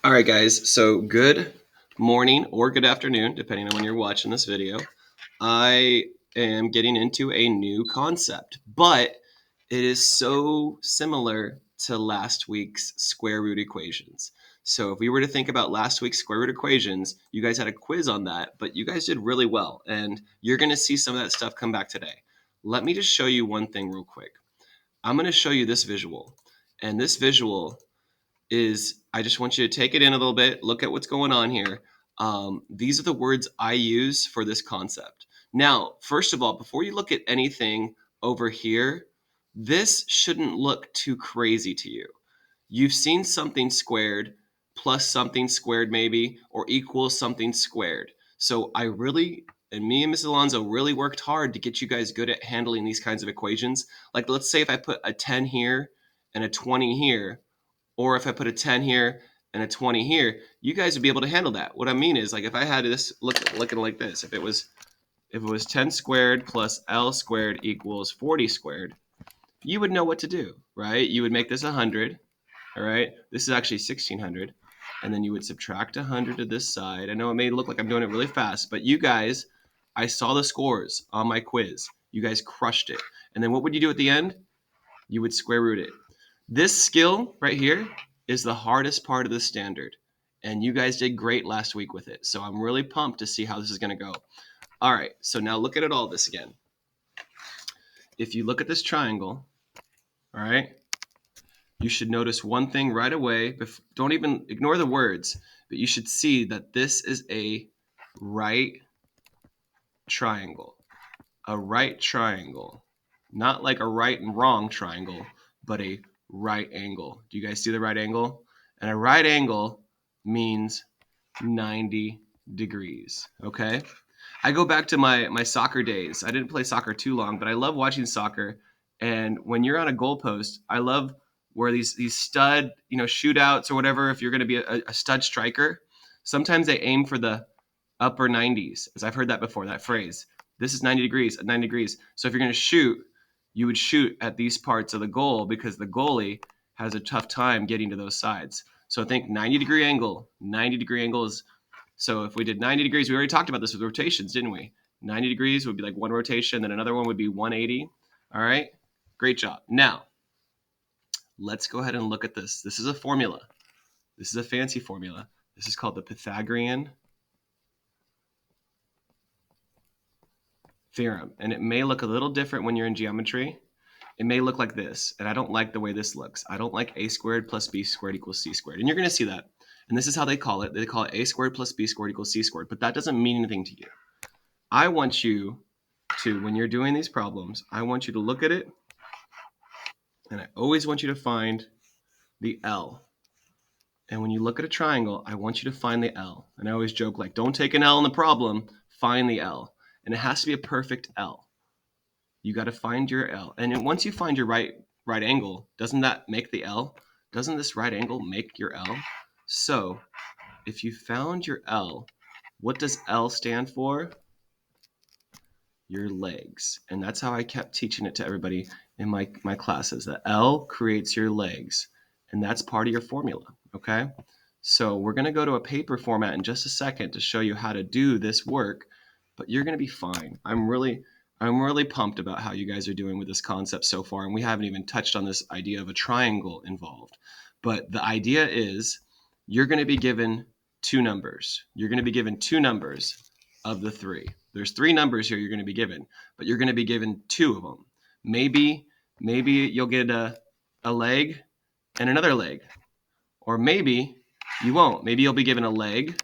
All right, guys. So good morning or good afternoon, depending on when you're watching this video. I am getting into a new concept, but it is so similar to last week's square root equations. So if we were to think about last week's square root equations, you guys had a quiz on that, but you guys did really well, and you're going to see some of that stuff come back today. Let me just show you one thing real quick. I'm going to show you this visual, and this visual is I just want you to take it in a little bit, look at what's going on here. These are the words I use for this concept. Now, first of all, before you look at anything over here, this shouldn't look too crazy to you. You've seen something squared plus something squared maybe, or equals something squared. So me and Mrs. Alonso really worked hard to get you guys good at handling these kinds of equations. Like let's say if I put a 10 here and a 20 here, or if I put a 10 here and a 20 here, you guys would be able to handle that. What I mean is, like, if I had this looking like this, if it was 10 squared plus L squared equals 40 squared, you would know what to do, right? You would make this 100, all right? This is actually 1600, and then you would subtract 100 to this side. I know it may look like I'm doing it really fast, but you guys, I saw the scores on my quiz. You guys crushed it. And then what would you do at the end? You would square root it. This skill right here is the hardest part of the standard, and you guys did great last week with it. So I'm really pumped to see how this is going to go. All right, so now look at all this again. If you look at this triangle, all right, you should notice one thing right away. Don't even ignore the words, but you should see that this is a right triangle. A right triangle. Not like a right and wrong triangle, but a right angle. Do you guys see the right angle? And a right angle means 90 degrees, okay? I go back to my soccer days. I didn't play soccer too long, but I love watching soccer. And when you're on a goalpost, I love where these stud, shootouts or whatever, if you're going to be a stud striker, sometimes they aim for the upper 90s, as I've heard that before, that phrase. This is 90 degrees at 90 degrees. So if you're going to shoot, you would shoot at these parts of the goal because the goalie has a tough time getting to those sides. So think 90-degree angle. 90-degree angle is, so if we did 90 degrees, we already talked about this with rotations, didn't we? 90 degrees would be like one rotation, then another one would be 180. All right, great job. Now, let's go ahead and look at this. This is a formula. This is a fancy formula. This is called the Pythagorean theorem, and it may look a little different when you're in geometry. It may look like this, and I don't like the way this looks. I don't like a squared plus b squared equals c squared, and you're going to see that. And this is how they call it. They call it a squared plus b squared equals c squared, but that doesn't mean anything to you. I want you to, when you're doing these problems, I want you to look at it, and I always want you to find the L. And when you look at a triangle, I want you to find the L. And I always joke, like, don't take an L in the problem, find the L. And it has to be a perfect L. You got to find your L. And then once you find your right angle, doesn't that make the L? Doesn't this right angle make your L? So if you found your L, what does L stand for? Your legs. And that's how I kept teaching it to everybody in my classes. The L creates your legs. And that's part of your formula, okay? So we're going to go to a paper format in just a second to show you how to do this work, but you're going to be fine. I'm really pumped about how you guys are doing with this concept so far, and we haven't even touched on this idea of a triangle involved. But the idea is you're going to be given two numbers. You're going to be given two numbers of the three. There's three numbers here you're going to be given, but you're going to be given two of them. Maybe you'll get a leg and another leg, or maybe you won't. Maybe you'll be given a leg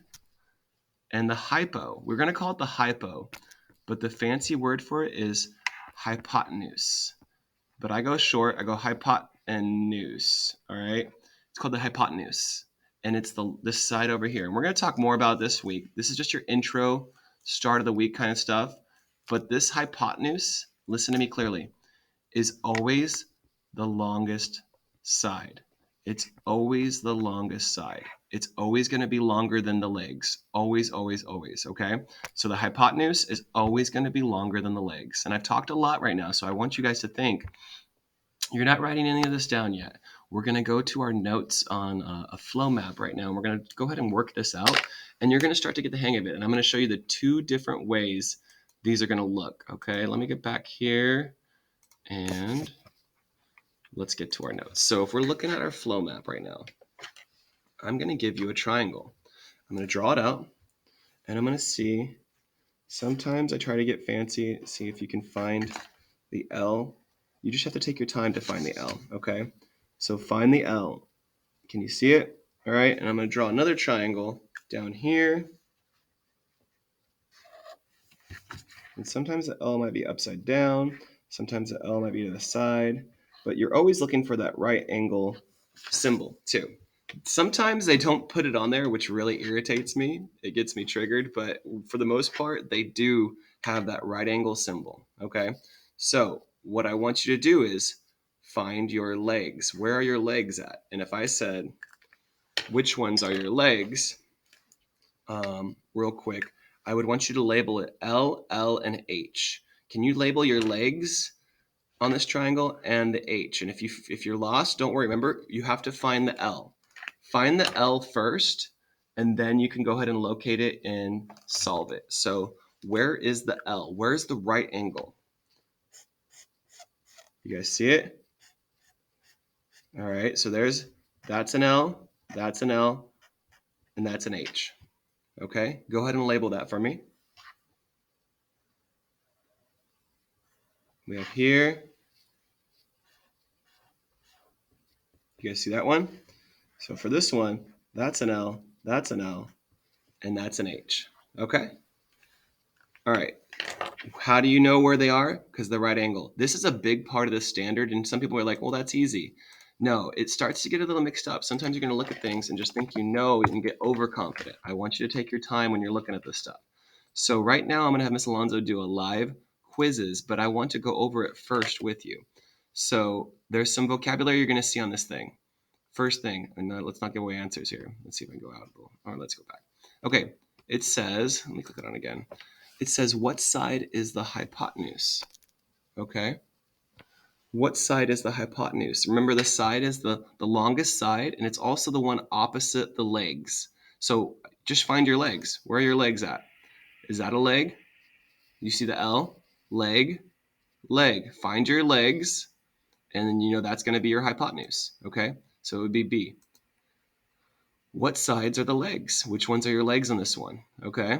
and the hypo. We're going to call it the hypo, but the fancy word for it is hypotenuse. But I go short, I go hypotenuse, all right? It's called the hypotenuse, and it's this side over here. And we're going to talk more about this week. This is just your intro, start of the week kind of stuff. But this hypotenuse, listen to me clearly, is always the longest side. It's always the longest side. It's always going to be longer than the legs. Always, always, always, okay? So the hypotenuse is always going to be longer than the legs. And I've talked a lot right now, so I want you guys to think. You're not writing any of this down yet. we're going to go to our notes on a flow map right now. And we're going to go ahead and work this out. And you're going to start to get the hang of it. And I'm going to show you the 2 different ways these are going to look. Okay, let me get back here and let's get to our notes. So if we're looking at our flow map right now, I'm going to give you a triangle. I'm going to draw it out and I'm going to see. Sometimes I try to get fancy, see if you can find the L. You just have to take your time to find the L, okay? So find the L. Can you see it? All right, and I'm going to draw another triangle down here. And sometimes the L might be upside down. Sometimes the L might be to the side. But you're always looking for that right angle symbol, too. Sometimes they don't put it on there, which really irritates me. It gets me triggered, but for the most part, they do have that right angle symbol, okay? So what I want you to do is find your legs. Where are your legs at? And if I said, which ones are your legs, real quick, I would want you to label it L, L, and H. Can you label your legs on this triangle and the H? And if you're lost, don't worry. Remember, you have to find the L. Find the L first, and then you can go ahead and locate it and solve it. So where is the L? Where's the right angle? You guys see it? All right, so that's an L, that's an L, and that's an H. Okay, go ahead and label that for me. We have here. You guys see that one? So for this one, that's an L, and that's an H. Okay? All right. How do you know where they are? Because the right angle. This is a big part of the standard, and some people are like, well, that's easy. No, it starts to get a little mixed up. Sometimes you're going to look at things and just think you know and get overconfident. I want you to take your time when you're looking at this stuff. So right now, I'm going to have Miss Alonzo do a live quizzes, but I want to go over it first with you. So there's some vocabulary you're going to see on this thing. First thing, and let's not give away answers here. Let's see if I can go out. Or let's go back. Okay, it says, let me click it on again. It says, what side is the hypotenuse? Okay. What side is the hypotenuse? Remember, the side is the longest side, and it's also the one opposite the legs. So just find your legs. Where are your legs at? Is that a leg? You see the L? Leg, leg. Find your legs, and then you know that's going to be your hypotenuse. Okay. So it would be B. What sides are the legs? Which ones are your legs on this one? Okay.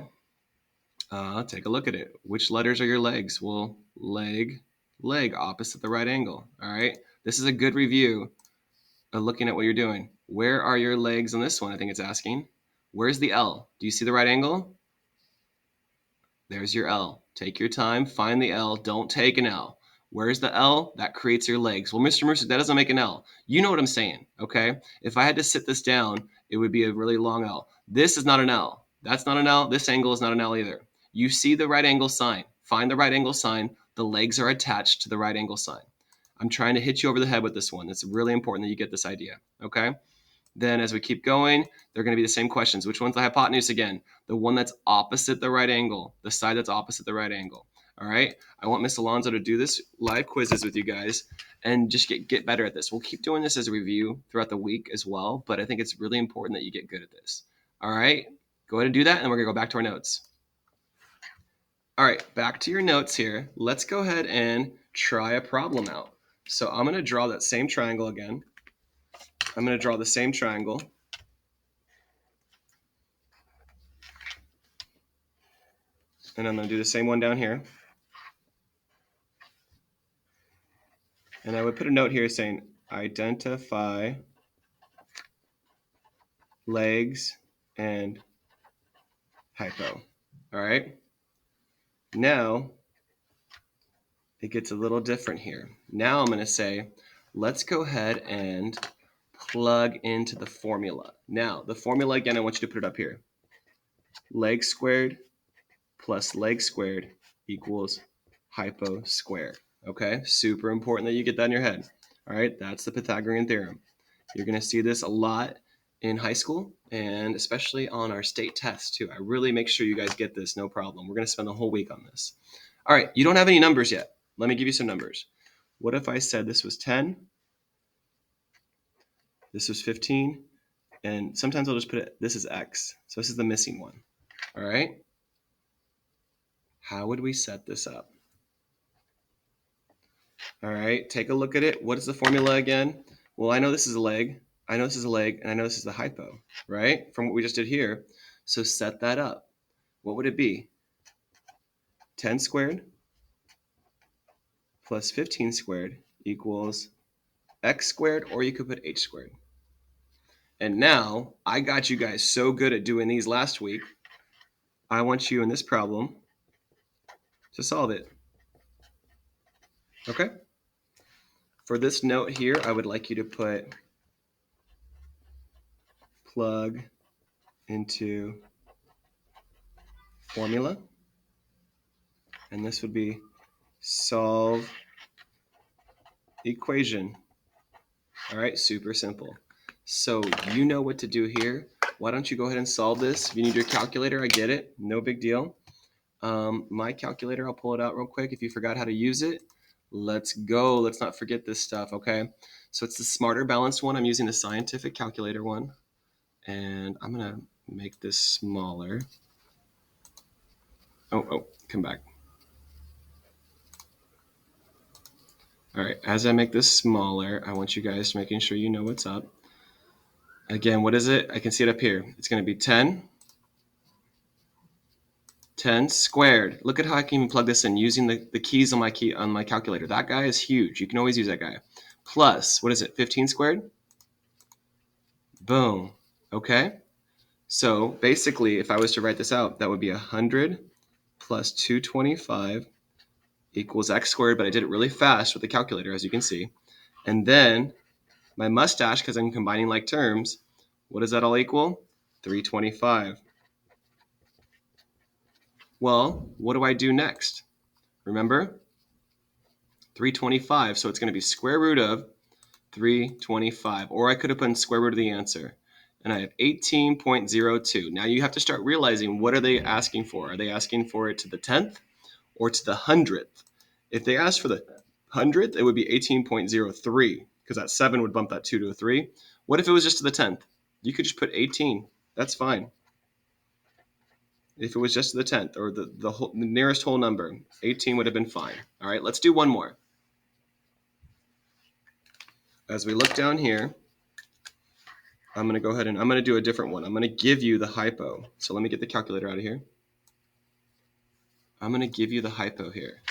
Take a look at it. Which letters are your legs? Well, leg, leg, opposite the right angle. All right. This is a good review of looking at what you're doing. Where are your legs on this one? I think it's asking. Where's the L? Do you see the right angle? There's your L. Take your time. Find the L. Don't take an L. Where's the L? That creates your legs. Well, Mr. Mercer, that doesn't make an L. You know what I'm saying, okay? If I had to sit this down, it would be a really long L. This is not an L. That's not an L. This angle is not an L either. You see the right angle sign. Find the right angle sign. The legs are attached to the right angle sign. I'm trying to hit you over the head with this one. It's really important that you get this idea, okay? Then as we keep going, they're going to be the same questions. Which one's the hypotenuse again? The one that's opposite the right angle, the side that's opposite the right angle. All right. I want Miss Alonzo to do this live quizzes with you guys and just get better at this. We'll keep doing this as a review throughout the week as well, but I think it's really important that you get good at this. All right. Go ahead and do that, and we're going to go back to our notes. All right. Back to your notes here. Let's go ahead and try a problem out. So I'm going to draw that same triangle again. I'm going to draw the same triangle. And I'm going to do the same one down here. And I would put a note here saying, identify legs and hypo. All right. Now it gets a little different here. Now I'm going to say, let's go ahead and plug into the formula. Now, the formula, again, I want you to put it up here. Leg squared plus leg squared equals hypo squared. Okay, super important that you get that in your head. All right, that's the Pythagorean theorem. You're going to see this a lot in high school and especially on our state tests too. I really make sure you guys get this, no problem. We're going to spend the whole week on this. All right, you don't have any numbers yet. Let me give you some numbers. What if I said this was 10? This was 15. And sometimes I'll just put it, this is x. So this is the missing one. All right? How would we set this up? All right, take a look at it. What is the formula again? Well, I know this is a leg. I know this is a leg, and I know this is the hypo, right? From what we just did here. So set that up. What would it be? 10 squared plus 15 squared equals x squared, or you could put h squared. And now, I got you guys so good at doing these last week, I want you in this problem to solve it. Okay? For this note here, I would like you to put plug into formula. And this would be solve equation. All right, super simple. So you know what to do here. Why don't you go ahead and solve this? If you need your calculator, I get it. No big deal. My calculator, I'll pull it out real quick. If you forgot how to use it, let's go. Let's not forget this stuff, okay? So it's the smarter balanced one. I'm using the scientific calculator one. And I'm going to make this smaller. Oh, come back. All right, as I make this smaller, I want you guys to making sure you know what's up. Again, what is it? I can see it up here. It's going to be 10 squared. Look at how I can even plug this in using the keys on my calculator. That guy is huge. You can always use that guy. Plus, what is it? 15 squared? Boom. Okay. So basically, if I was to write this out, that would be 100 plus 225 equals x squared, but I did it really fast with the calculator, as you can see. And then my mustache, because I'm combining like terms, what does that all equal? 325. Well, what do I do next? Remember? 325, so it's going to be square root of 325. Or I could have put in square root of the answer. And I have 18.02. Now you have to start realizing, what are they asking for? Are they asking for it to the 10th or to the 100th? If they asked for the 100th, it would be 18.03, because that 7 would bump that 2 to a 3. What if it was just to the 10th? You could just put 18. That's fine. If it was just to the 10th, or the nearest whole number, 18 would have been fine. All right, let's do one more. As we look down here, I'm going to go ahead and I'm going to do a different one. I'm going to give you the hypo. So let me get the calculator out of here. I'm going to give you the hypo here.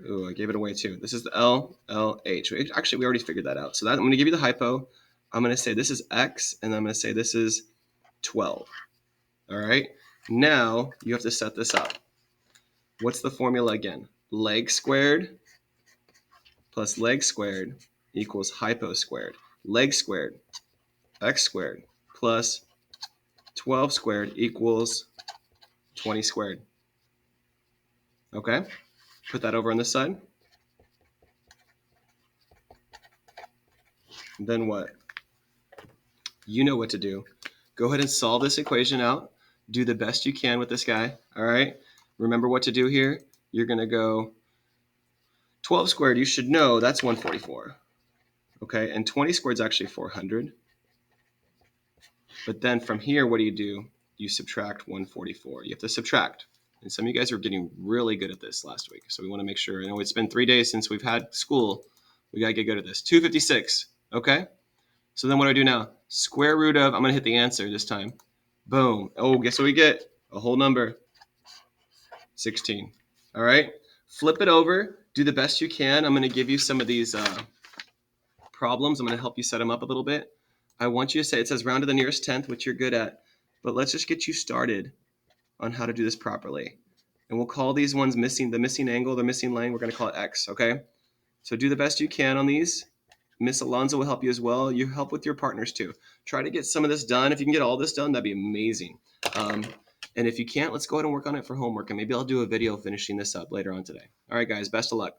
Ooh, I gave it away too. This is the LLH. Actually, we already figured that out. So I'm going to give you the hypo. I'm going to say this is x, and I'm going to say this is 12. All right. Now you have to set this up. What's the formula again? Leg squared plus leg squared equals hypo squared. Leg squared, x squared, plus 12 squared equals 20 squared. Okay? Put that over on this side. Then what? You know what to do. Go ahead and solve this equation out. Do the best you can with this guy. All right? Remember what to do here. You're going to go 12 squared. You should know that's 144. Okay? And 20 squared is actually 400. But then from here, what do? You subtract 144. You have to subtract. And some of you guys are getting really good at this last week. So we want to make sure. I know it's been 3 days since we've had school. We got to get good at this. 256. Okay? So then what do I do now? Square root of, I'm going to hit the answer this time. Boom. Oh, guess what we get? A whole number. 16. All right? Flip it over. Do the best you can. I'm going to give you some of these problems. I'm going to help you set them up a little bit. I want you to say, it says round to the nearest tenth, which you're good at. But let's just get you started on how to do this properly. And we'll call these ones missing, the missing angle, the missing line, we're going to call it x, okay? So do the best you can on these. Miss Alonzo will help you as well. You help with your partners too. Try to get some of this done. If you can get all this done, that'd be amazing. And if you can't, let's go ahead and work on it for homework. And maybe I'll do a video finishing this up later on today. All right, guys, best of luck.